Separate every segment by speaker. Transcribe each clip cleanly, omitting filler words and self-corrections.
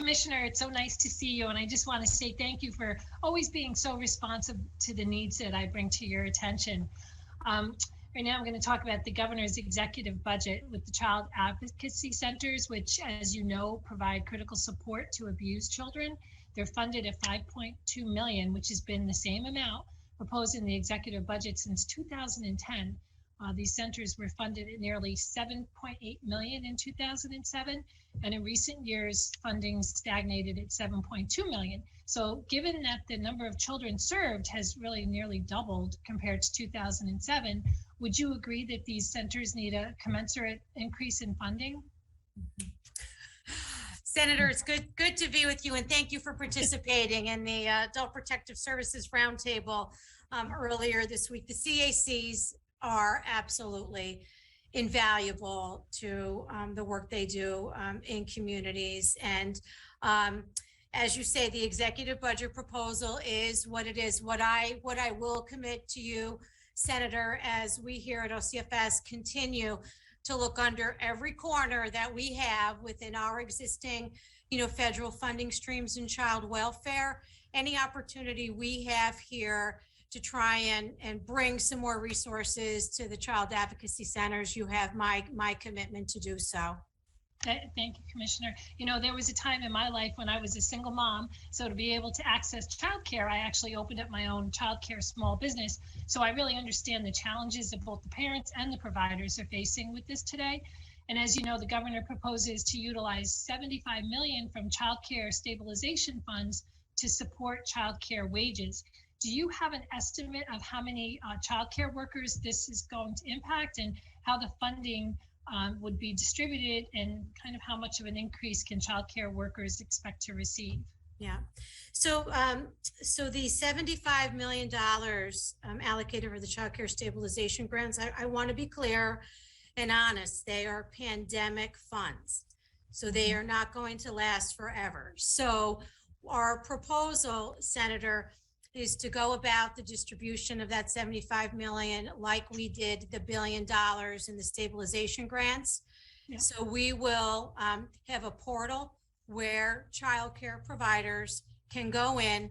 Speaker 1: Commissioner, it's so nice to see you. And I just want to say thank you for always being so responsive to the needs that I bring to your attention. Right now, I'm going to talk about the governor's executive budget with the child advocacy centers, which, as you know, provide critical support to abused children. They're funded at $5.2 million, which has been the same amount proposed in the executive budget since 2010. These centers were funded at nearly $7.8 million in 2007, and in recent years, funding stagnated at $7.2 million. So given that the number of children served has really nearly doubled compared to 2007, would you agree that these centers need a commensurate increase in funding?
Speaker 2: Senator, it's good to be with you, and thank you for participating in the Adult Protective Services Roundtable earlier this week. The CACs are absolutely invaluable to the work they do in communities. And as you say, the executive budget proposal is what it is. What I will commit to you, Senator, as we here at OCFS continue to look under every corner that we have within our existing, federal funding streams in child welfare, any opportunity we have here to try and bring some more resources to the child advocacy centers, you have my commitment to do so.
Speaker 1: Thank you, Commissioner. There was a time in my life when I was a single mom, so to be able to access childcare, I actually opened up my own childcare small business. So I really understand the challenges that both the parents and the providers are facing with this today. And as you know, the governor proposes to utilize $75 million from childcare stabilization funds to support childcare wages. Do you have an estimate of how many childcare workers this is going to impact, and how the funding would be distributed, and kind of how much of an increase can childcare workers expect to receive?
Speaker 2: Yeah, so the $75 million allocated for the childcare stabilization grants, I want to be clear and honest, they are pandemic funds. So they are not going to last forever. So our proposal, Senator, is to go about the distribution of that $75 million like we did the $1 billion in the stabilization grants. Yeah. So we will have a portal where childcare providers can go in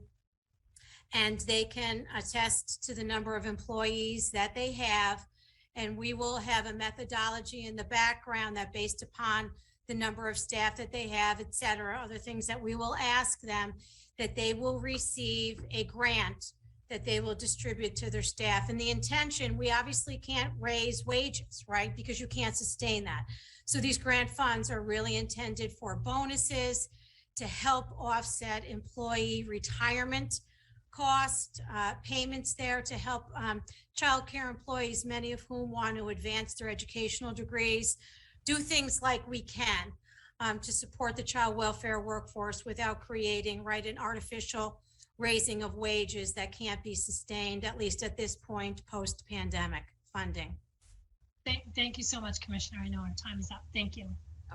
Speaker 2: and they can attest to the number of employees that they have. And we will have a methodology in the background that, based upon the number of staff that they have, et cetera, other things that we will ask them, that they will receive a grant that they will distribute to their staff. And the intention, we obviously can't raise wages, right? Because you can't sustain that. So these grant funds are really intended for bonuses to help offset employee retirement cost, payments there to help childcare employees, many of whom want to advance their educational degrees, do things like we can to support the child welfare workforce without creating, right, an artificial raising of wages that can't be sustained, at least at this point, post-pandemic funding.
Speaker 1: Thank you so much, Commissioner. I know our time is up. Thank you.